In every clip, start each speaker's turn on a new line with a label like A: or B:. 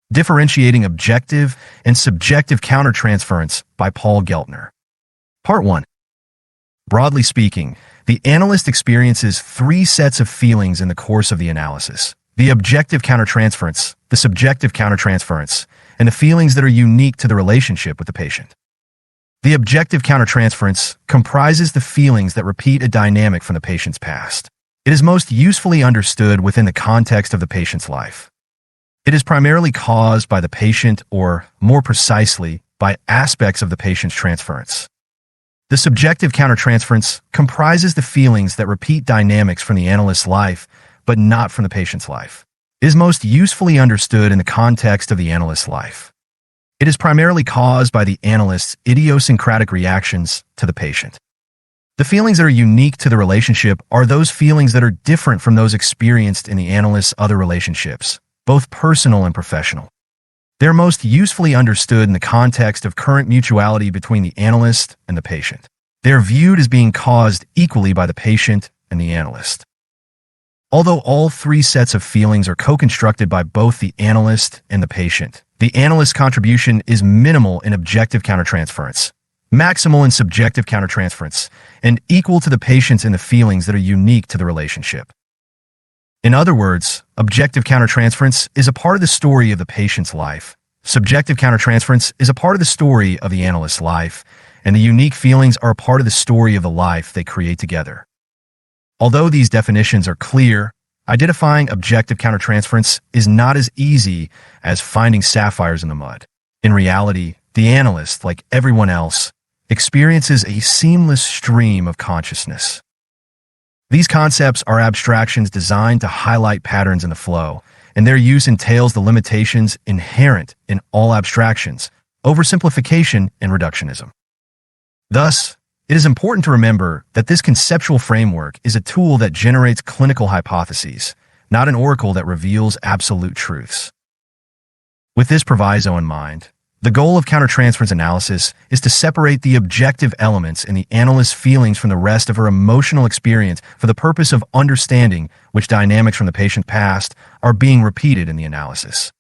A: Differentiating Objective and Subjective Countertransference by Paul Geltner. Part 1. Broadly speaking, the analyst experiences three sets of feelings in the course of the analysis: the objective countertransference, the subjective countertransference, and the feelings that are unique to the relationship with the patient. The objective countertransference comprises the feelings that repeat a dynamic from the patient's past. It is most usefully understood within the context of the patient's life. It is primarily caused by the patient, or more precisely, by aspects of the patient's transference. The subjective countertransference comprises the feelings that repeat dynamics from the analyst's life, but not from the patient's life. It is most usefully understood in the context of the analyst's life. It is primarily caused by the analyst's idiosyncratic reactions to the patient. The feelings that are unique to the relationship are those feelings that are different from those experienced in the analyst's other relationships, both personal and professional. They're most usefully understood in the context of current mutuality between the analyst and the patient. They're viewed as being caused equally by the patient and the analyst. Although all three sets of feelings are co-constructed by both the analyst and the patient, the analyst's contribution is minimal in objective countertransference, maximal in subjective countertransference, and equal to the patient's in the feelings that are unique to the relationship. In other words, objective countertransference is a part of the story of the patient's life. Subjective countertransference is a part of the story of the analyst's life, and the unique feelings are a part of the story of the life they create together. Although these definitions are clear, identifying objective countertransference is not as easy as finding sapphires in the mud. In reality, the analyst, like everyone else, experiences a seamless stream of consciousness. These concepts are abstractions designed to highlight patterns in the flow, and their use entails the limitations inherent in all abstractions, oversimplification and reductionism. Thus, it is important to remember that this conceptual framework is a tool that generates clinical hypotheses, not an oracle that reveals absolute truths. With this proviso in mind, the goal of countertransference analysis is to separate the objective elements in the analyst's feelings from the rest of her emotional experience for the purpose of understanding which dynamics from the patient's past are being repeated in the analysis.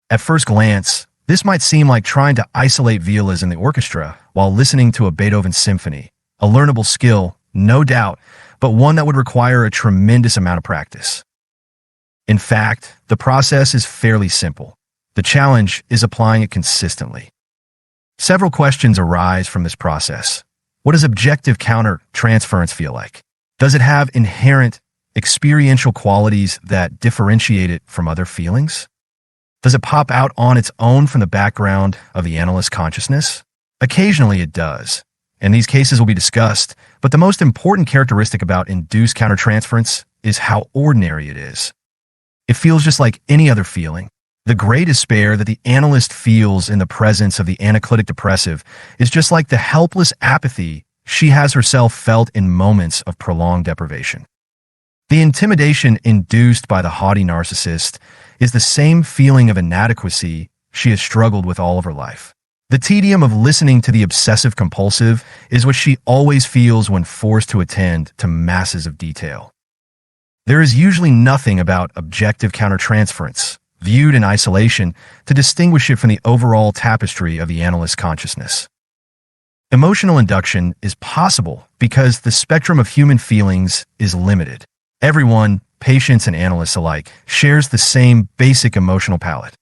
A: At first glance, this might seem like trying to isolate violas in the orchestra while listening to a Beethoven symphony, a learnable skill, no doubt, but one that would require a tremendous amount of practice. In fact, the process is fairly simple. The challenge is applying it consistently. Several questions arise from this process. What does objective countertransference feel like? Does it have inherent experiential qualities that differentiate it from other feelings? Does it pop out on its own from the background of the analyst's consciousness? Occasionally it does, and these cases will be discussed, but the most important characteristic about induced countertransference is how ordinary it is. It feels just like any other feeling. The great despair that the analyst feels in the presence of the anaclitic depressive is just like the helpless apathy she has herself felt in moments of prolonged deprivation. The intimidation induced by the haughty narcissist is the same feeling of inadequacy she has struggled with all of her life. The tedium of listening to the obsessive-compulsive is what she always feels when forced to attend to masses of detail. There is usually nothing about objective countertransference, viewed in isolation, to distinguish it from the overall tapestry of the analyst's consciousness. Emotional induction is possible because the spectrum of human feelings is limited. Everyone, patients and analysts alike, shares the same basic emotional palette.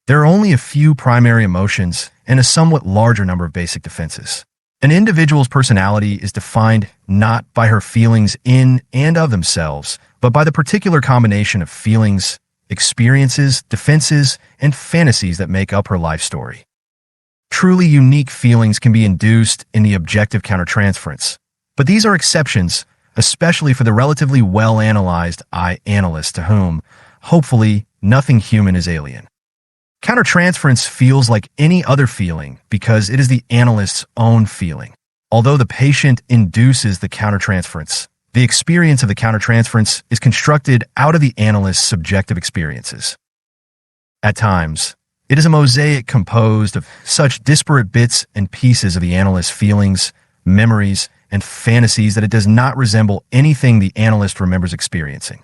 A: There are only a few primary emotions and a somewhat larger number of basic defenses. An individual's personality is defined not by her feelings in and of themselves, but by the particular combination of feelings, experiences, defenses, and fantasies that make up her life story. Truly unique feelings can be induced in the objective countertransference, but these are exceptions, especially for the relatively well-analyzed analyst to whom, hopefully, nothing human is alien. Countertransference feels like any other feeling because it is the analyst's own feeling. Although the patient induces the countertransference, the experience of the countertransference is constructed out of the analyst's subjective experiences. At times, it is a mosaic composed of such disparate bits and pieces of the analyst's feelings, memories, and fantasies that it does not resemble anything the analyst remembers experiencing.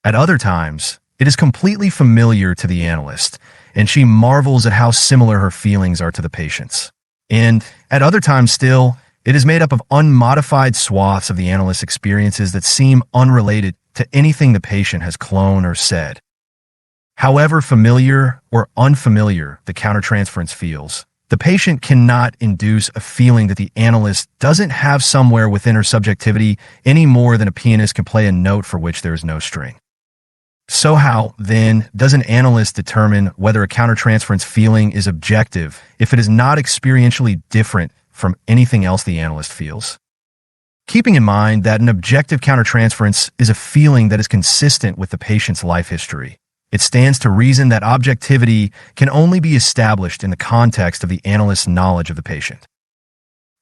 A: At other times, It is completely familiar to the analyst, and she marvels at how similar her feelings are to the patient's. And at other times still, it is made up of unmodified swaths of the analyst's experiences that seem unrelated to anything the patient has cloned or said. However familiar or unfamiliar the countertransference feels, the patient cannot induce a feeling that the analyst doesn't have somewhere within her subjectivity any more than a pianist can play a note for which there is no string. So how, then, does an analyst determine whether a countertransference feeling is objective if it is not experientially different from anything else the analyst feels? Keeping in mind that an objective countertransference is a feeling that is consistent with the patient's life history, it stands to reason that objectivity can only be established in the context of the analyst's knowledge of the patient.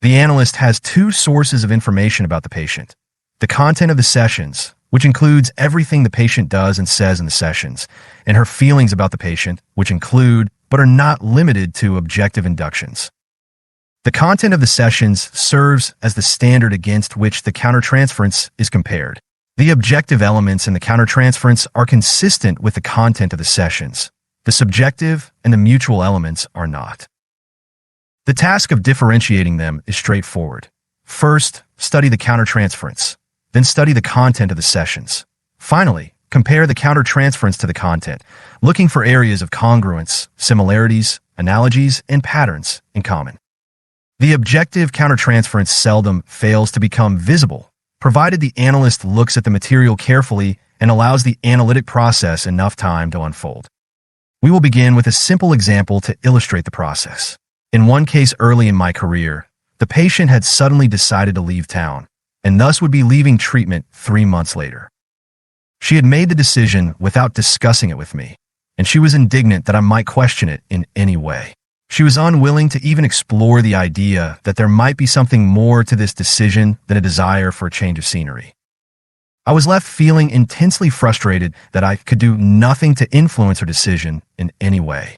A: The analyst has two sources of information about the patient: the content of the sessions, which includes everything the patient does and says in the sessions, and her feelings about the patient, which include, but are not limited to, objective inductions. The content of the sessions serves as the standard against which the countertransference is compared. The objective elements in the countertransference are consistent with the content of the sessions. The subjective and the mutual elements are not. The task of differentiating them is straightforward. First, study the countertransference. Then study the content of the sessions. Finally, compare the countertransference to the content, looking for areas of congruence, similarities, analogies, and patterns in common. The objective countertransference seldom fails to become visible, provided the analyst looks at the material carefully and allows the analytic process enough time to unfold. We will begin with a simple example to illustrate the process. In one case early in my career, the patient had suddenly decided to leave town, and thus would be leaving treatment 3 months later. She had made the decision without discussing it with me, and she was indignant that I might question it in any way. She was unwilling to even explore the idea that there might be something more to this decision than a desire for a change of scenery. I was left feeling intensely frustrated that I could do nothing to influence her decision in any way.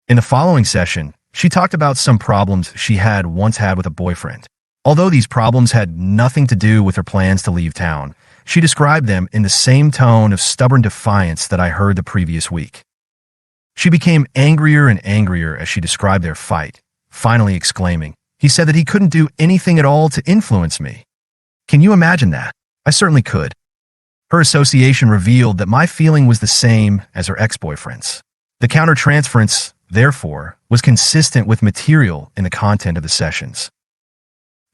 A: In the following session, she talked about some problems she had once had with a boyfriend. Although these problems had nothing to do with her plans to leave town, she described them in the same tone of stubborn defiance that I heard the previous week. She became angrier and angrier as she described their fight, finally exclaiming, "He said that he couldn't do anything at all to influence me." Can you imagine that? I certainly could. Her association revealed that my feeling was the same as her ex-boyfriend's. The countertransference, therefore, was consistent with material in the content of the sessions.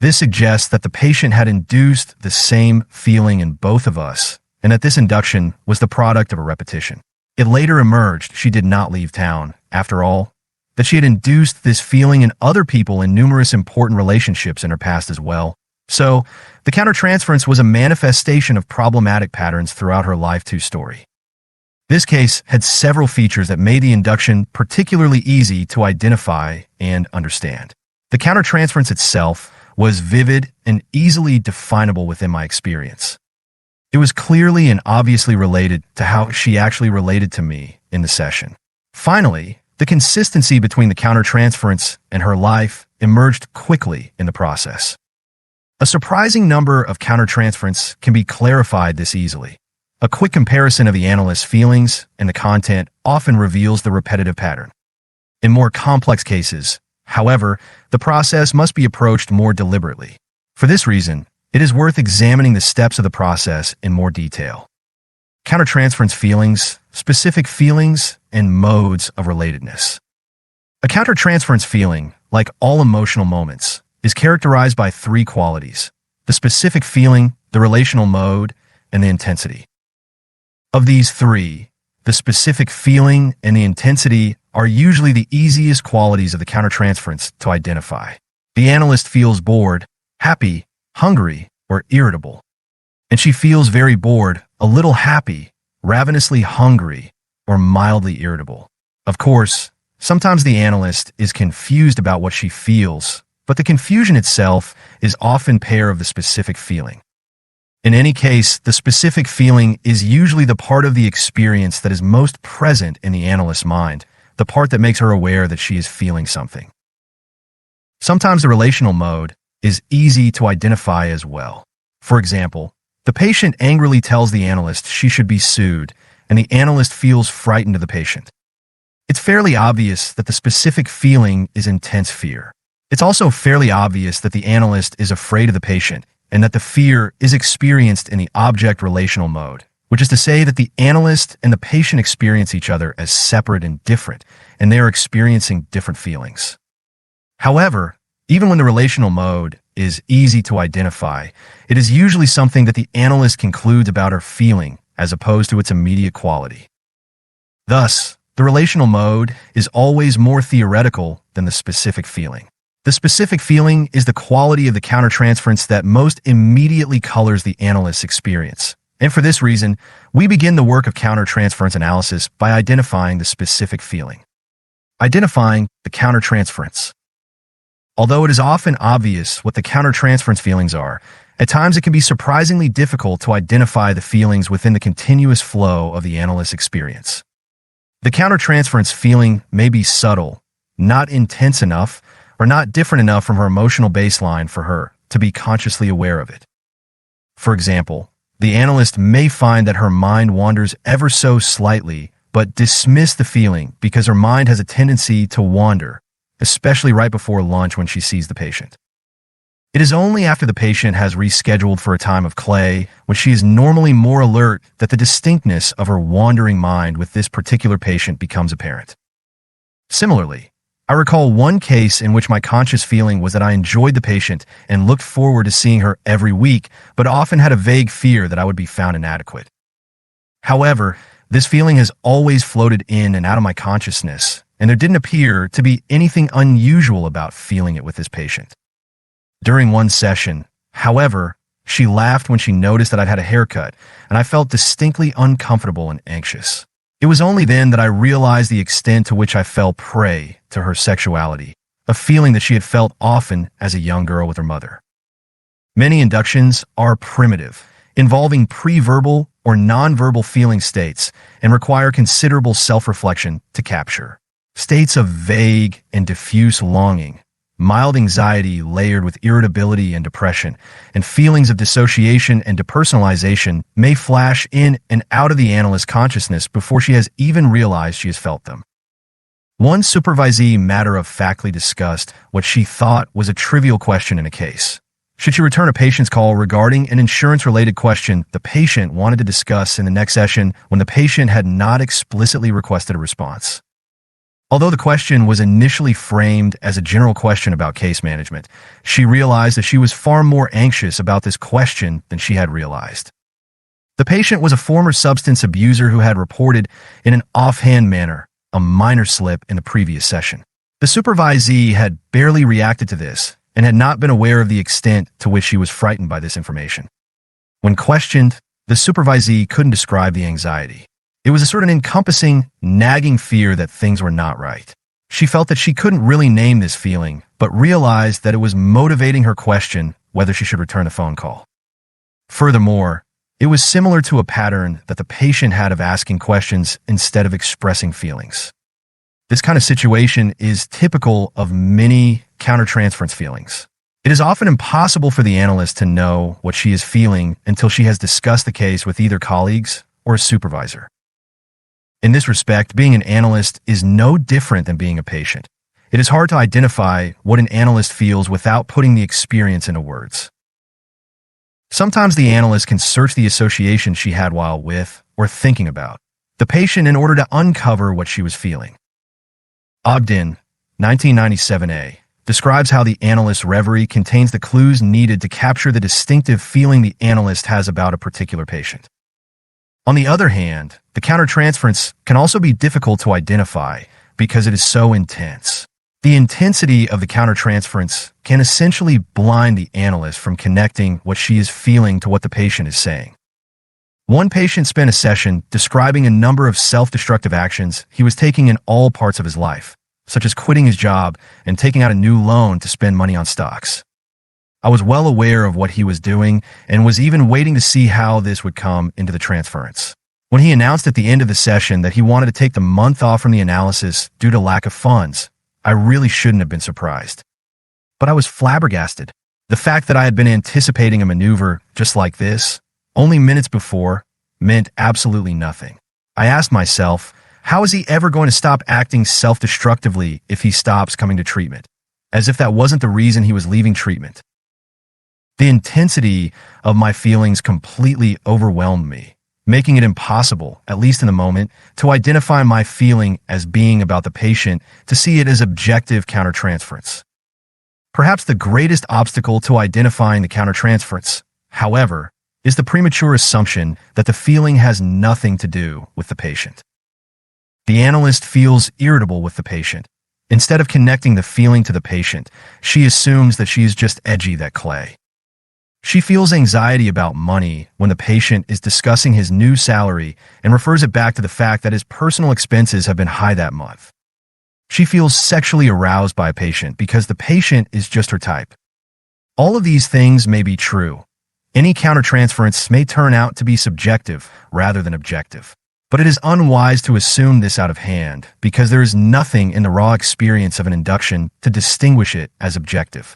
A: This suggests that the patient had induced the same feeling in both of us, and that this induction was the product of a repetition. It later emerged she did not leave town, after all, that she had induced this feeling in other people in numerous important relationships in her past as well. So, the countertransference was a manifestation of problematic patterns throughout her life too story. This case had several features that made the induction particularly easy to identify and understand. The countertransference itself was vivid and easily definable within my experience. It was clearly and obviously related to how she actually related to me in the session. Finally, the consistency between the countertransference and her life emerged quickly in the process. A surprising number of countertransference can be clarified this easily. A quick comparison of the analyst's feelings and the content often reveals the repetitive pattern. In more complex cases, however, the process must be approached more deliberately. For this reason, it is worth examining the steps of the process in more detail. Countertransference feelings, specific feelings, and modes of relatedness. A countertransference feeling, like all emotional moments, is characterized by 3 qualities: the specific feeling, the relational mode, and the intensity. Of these 3, the specific feeling and the intensity are usually the easiest qualities of the countertransference to identify. The analyst feels bored, happy, hungry, or irritable. And she feels very bored, a little happy, ravenously hungry, or mildly irritable. Of course, sometimes the analyst is confused about what she feels, but the confusion itself is often pair of the specific feeling. In any case, the specific feeling is usually the part of the experience that is most present in the analyst's mind, the part that makes her aware that she is feeling something. Sometimes the relational mode is easy to identify as well. For example, the patient angrily tells the analyst she should be sued, and the analyst feels frightened of the patient. It's fairly obvious that the specific feeling is intense fear. It's also fairly obvious that the analyst is afraid of the patient and that the fear is experienced in the object relational mode, which is to say that the analyst and the patient experience each other as separate and different, and they are experiencing different feelings. However, even when the relational mode is easy to identify, it is usually something that the analyst concludes about her feeling as opposed to its immediate quality. Thus, the relational mode is always more theoretical than the specific feeling. The specific feeling is the quality of the countertransference that most immediately colors the analyst's experience. And for this reason, we begin the work of countertransference analysis by identifying the specific feeling. Identifying the countertransference. Although it is often obvious what the countertransference feelings are, at times it can be surprisingly difficult to identify the feelings within the continuous flow of the analyst's experience. The countertransference feeling may be subtle, not intense enough, or not different enough from her emotional baseline for her to be consciously aware of it. For example, the analyst may find that her mind wanders ever so slightly, but dismiss the feeling because her mind has a tendency to wander, especially right before lunch when she sees the patient. It is only after the patient has rescheduled for a time of clay, when she is normally more alert, that the distinctness of her wandering mind with this particular patient becomes apparent. Similarly, I recall one case in which my conscious feeling was that I enjoyed the patient and looked forward to seeing her every week, but often had a vague fear that I would be found inadequate. However, this feeling has always floated in and out of my consciousness, and there didn't appear to be anything unusual about feeling it with this patient. During one session, however, she laughed when she noticed that I'd had a haircut, and I felt distinctly uncomfortable and anxious. It was only then that I realized the extent to which I fell prey to her sexuality, a feeling that she had felt often as a young girl with her mother. Many inductions are primitive, involving pre-verbal or non-verbal feeling states, and require considerable self-reflection to capture. States of vague and diffuse longing, mild anxiety layered with irritability and depression, and feelings of dissociation and depersonalization may flash in and out of the analyst's consciousness before she has even realized she has felt them. One supervisee matter-of-factly discussed what she thought was a trivial question in a case. Should she return a patient's call regarding an insurance-related question the patient wanted to discuss in the next session when the patient had not explicitly requested a response? Although the question was initially framed as a general question about case management, she realized that she was far more anxious about this question than she had realized. The patient was a former substance abuser who had reported in an offhand manner a minor slip in the previous session. The supervisee had barely reacted to this and had not been aware of the extent to which she was frightened by this information. When questioned, the supervisee couldn't describe the anxiety. It was a sort of encompassing, nagging fear that things were not right. She felt that she couldn't really name this feeling, but realized that it was motivating her question whether she should return the phone call. Furthermore, it was similar to a pattern that the patient had of asking questions instead of expressing feelings. This kind of situation is typical of many countertransference feelings. It is often impossible for the analyst to know what she is feeling until she has discussed the case with either colleagues or a supervisor. In this respect, being an analyst is no different than being a patient. It is hard to identify what an analyst feels without putting the experience into words. Sometimes the analyst can search the association she had while with or thinking about the patient in order to uncover what she was feeling. Ogden, 1997a, describes how the analyst's reverie contains the clues needed to capture the distinctive feeling the analyst has about a particular patient. On the other hand, the countertransference can also be difficult to identify because it is so intense. The intensity of the countertransference can essentially blind the analyst from connecting what she is feeling to what the patient is saying. One patient spent a session describing a number of self-destructive actions he was taking in all parts of his life, such as quitting his job and taking out a new loan to spend money on stocks. I was well aware of what he was doing and was even waiting to see how this would come into the transference. When he announced at the end of the session that he wanted to take the month off from the analysis due to lack of funds, I really shouldn't have been surprised. But I was flabbergasted. The fact that I had been anticipating a maneuver just like this, only minutes before, meant absolutely nothing. I asked myself, how is he ever going to stop acting self-destructively if he stops coming to treatment? As if that wasn't the reason he was leaving treatment. The intensity of my feelings completely overwhelmed me, making it impossible, at least in the moment, to identify my feeling as being about the patient, to see it as objective countertransference. Perhaps the greatest obstacle to identifying the countertransference, however, is the premature assumption that the feeling has nothing to do with the patient. The analyst feels irritable with the patient. Instead of connecting the feeling to the patient, she assumes that she is just edgy that clay. She feels anxiety about money when the patient is discussing his new salary and refers it back to the fact that his personal expenses have been high that month. She feels sexually aroused by a patient because the patient is just her type. All of these things may be true. Any countertransference may turn out to be subjective rather than objective. But it is unwise to assume this out of hand because there is nothing in the raw experience of an induction to distinguish it as objective.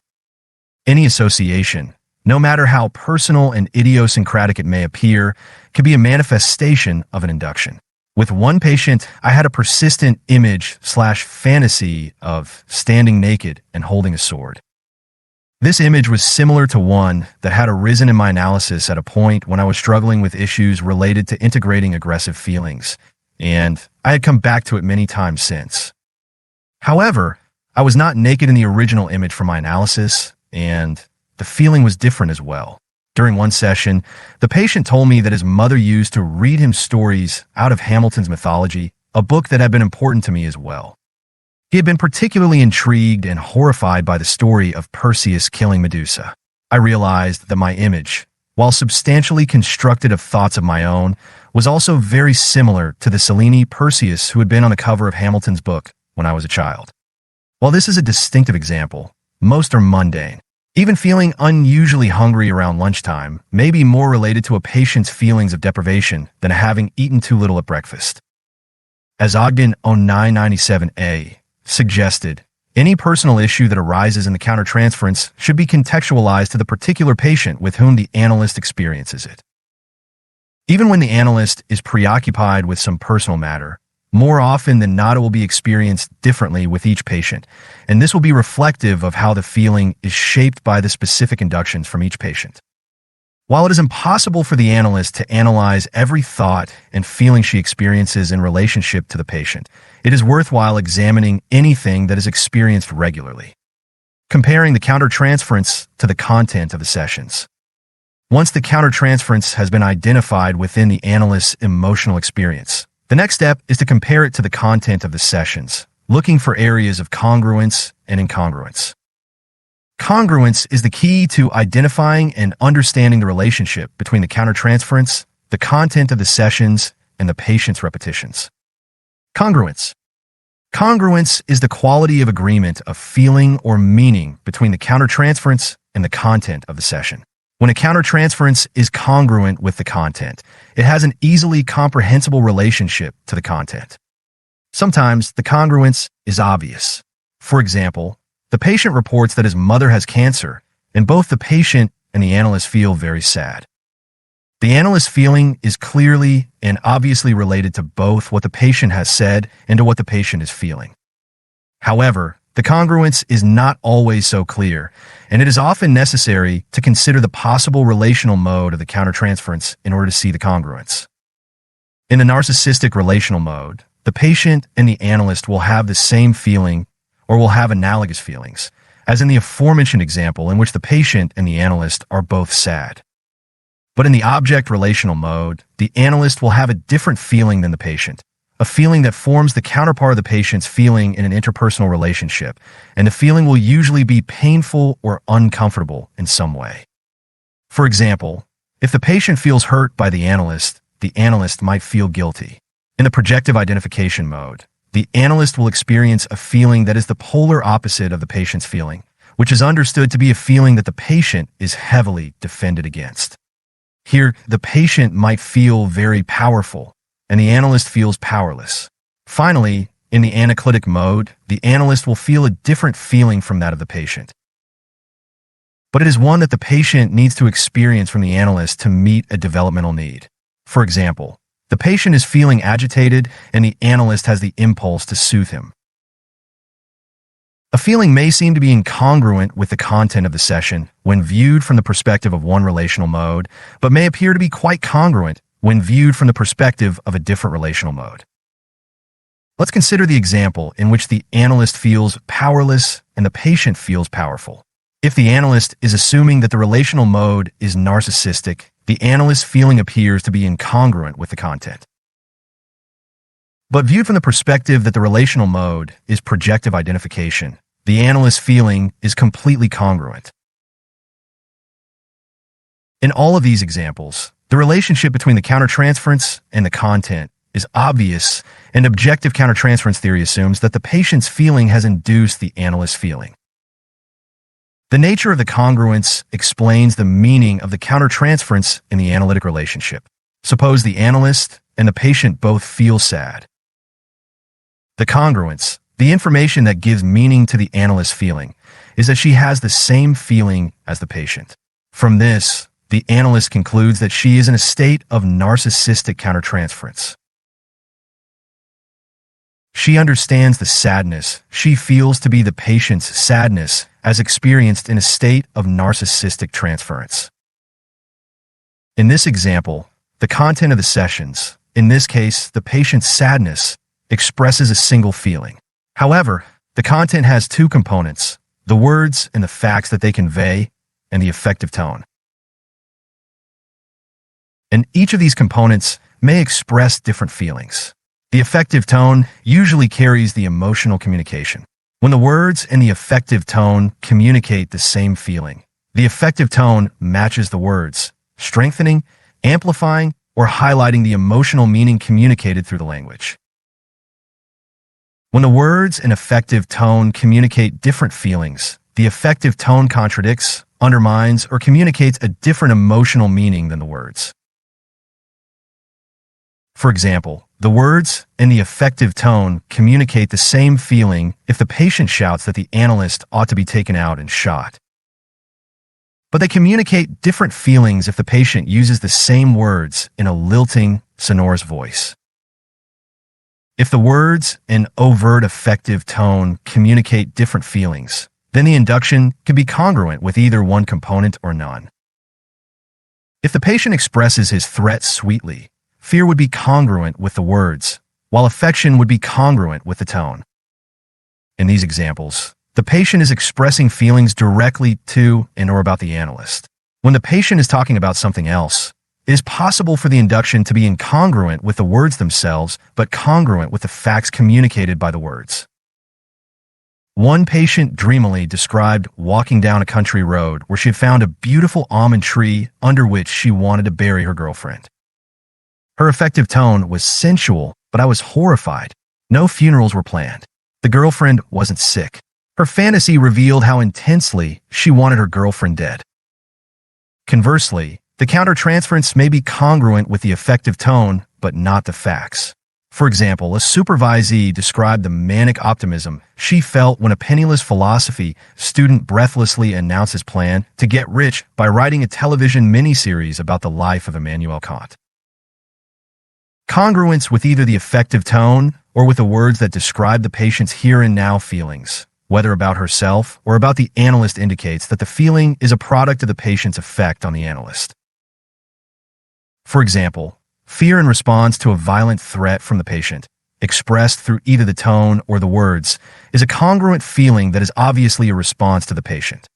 A: Any association, no matter how personal and idiosyncratic it may appear, can be a manifestation of an induction. With one patient, I had a persistent image/fantasy of standing naked and holding a sword. This image was similar to one that had arisen in my analysis at a point when I was struggling with issues related to integrating aggressive feelings, and I had come back to it many times since. However, I was not naked in the original image from my analysis, and the feeling was different as well. During one session, the patient told me that his mother used to read him stories out of Hamilton's mythology, a book that had been important to me as well. He had been particularly intrigued and horrified by the story of Perseus killing Medusa. I realized that my image, while substantially constructed of thoughts of my own, was also very similar to the Selene Perseus who had been on the cover of Hamilton's book when I was a child. While this is a distinctive example, most are mundane. Even feeling unusually hungry around lunchtime may be more related to a patient's feelings of deprivation than having eaten too little at breakfast. As Ogden 0997A suggested, any personal issue that arises in the countertransference should be contextualized to the particular patient with whom the analyst experiences it. Even when the analyst is preoccupied with some personal matter, more often than not it will be experienced differently with each patient, and this will be reflective of how the feeling is shaped by the specific inductions from each patient. While it is impossible for the analyst to analyze every thought and feeling she experiences in relationship to the patient, it is worthwhile examining anything that is experienced regularly. Comparing the countertransference to the content of the sessions. Once the countertransference has been identified within the analyst's emotional experience, the next step is to compare it to the content of the sessions, looking for areas of congruence and incongruence. Congruence is the key to identifying and understanding the relationship between the countertransference, the content of the sessions, and the patient's repetitions. Congruence. Congruence is the quality of agreement of feeling or meaning between the countertransference and the content of the session. When a countertransference is congruent with the content, it has an easily comprehensible relationship to the content. Sometimes the congruence is obvious. For example, the patient reports that his mother has cancer, and both the patient and the analyst feel very sad. The analyst's feeling is clearly and obviously related to both what the patient has said and to what the patient is feeling. However, the congruence is not always so clear, and it is often necessary to consider the possible relational mode of the countertransference in order to see the congruence. In the narcissistic relational mode, the patient and the analyst will have the same feeling or will have analogous feelings, as in the aforementioned example in which the patient and the analyst are both sad. But in the object relational mode, the analyst will have a different feeling than the patient, a feeling that forms the counterpart of the patient's feeling in an interpersonal relationship, and the feeling will usually be painful or uncomfortable in some way. For example, if the patient feels hurt by the analyst might feel guilty. In the projective identification mode, the analyst will experience a feeling that is the polar opposite of the patient's feeling, which is understood to be a feeling that the patient is heavily defended against. Here, the patient might feel very powerful, and the analyst feels powerless. Finally, in the analytic mode, the analyst will feel a different feeling from that of the patient. But it is one that the patient needs to experience from the analyst to meet a developmental need. For example, The patient is feeling agitated, and the analyst has the impulse to soothe him. A feeling may seem to be incongruent with the content of the session when viewed from the perspective of one relational mode, but may appear to be quite congruent when viewed from the perspective of a different relational mode. Let's consider the example in which the analyst feels powerless and the patient feels powerful. If the analyst is assuming that the relational mode is narcissistic, the analyst's feeling appears to be incongruent with the content. But viewed from the perspective that the relational mode is projective identification, the analyst's feeling is completely congruent. In all of these examples, the relationship between the countertransference and the content is obvious, and objective countertransference theory assumes that the patient's feeling has induced the analyst's feeling. The nature of the congruence explains the meaning of the countertransference in the analytic relationship. Suppose the analyst and the patient both feel sad. The congruence, the information that gives meaning to the analyst's feeling, is that she has the same feeling as the patient. From this, the analyst concludes that she is in a state of narcissistic countertransference. She understands the sadness she feels to be the patient's sadness as experienced in a state of narcissistic transference. In this example, the content of the sessions, in this case, the patient's sadness, expresses a single feeling. However, the content has two components, the words and the facts that they convey, and the affective tone. And each of these components may express different feelings. The affective tone usually carries the emotional communication. When the words and the affective tone communicate the same feeling, the affective tone matches the words, strengthening, amplifying, or highlighting the emotional meaning communicated through the language. When the words and affective tone communicate different feelings, the affective tone contradicts, undermines, or communicates a different emotional meaning than the words. For example, the words and the affective tone communicate the same feeling if the patient shouts that the analyst ought to be taken out and shot. But they communicate different feelings if the patient uses the same words in a lilting, sonorous voice. If the words and overt affective tone communicate different feelings, then the induction can be congruent with either one component or none. If the patient expresses his threat sweetly, fear would be congruent with the words, while affection would be congruent with the tone. In these examples, the patient is expressing feelings directly to and or about the analyst. When the patient is talking about something else, it is possible for the induction to be incongruent with the words themselves, but congruent with the facts communicated by the words. One patient dreamily described walking down a country road where she had found a beautiful almond tree under which she wanted to bury her girlfriend. Her affective tone was sensual, but I was horrified. No funerals were planned. The girlfriend wasn't sick. Her fantasy revealed how intensely she wanted her girlfriend dead. Conversely, the countertransference may be congruent with the affective tone, but not the facts. For example, a supervisee described the manic optimism she felt when a penniless philosophy student breathlessly announced his plan to get rich by writing a television miniseries about the life of Immanuel Kant. Congruence with either the affective tone or with the words that describe the patient's here and now feelings, whether about herself or about the analyst, indicates that the feeling is a product of the patient's effect on the analyst. For example, fear in response to a violent threat from the patient, expressed through either the tone or the words, is a congruent feeling that is obviously a response to the patient.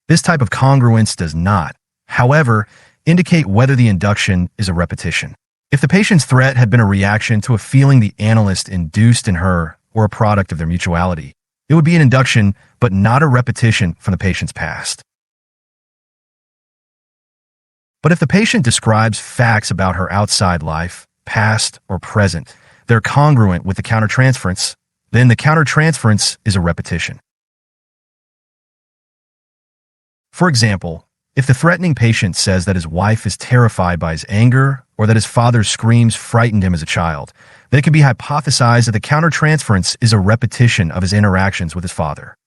A: This type of congruence does not, however, indicate whether the induction is a repetition. If the patient's threat had been a reaction to a feeling the analyst induced in her or a product of their mutuality, it would be an induction, but not a repetition from the patient's past. But if the patient describes facts about her outside life, past or present, they're congruent with the countertransference, then the countertransference is a repetition. For example, if the threatening patient says that his wife is terrified by his anger or that his father's screams frightened him as a child, then it can be hypothesized that the countertransference is a repetition of his interactions with his father.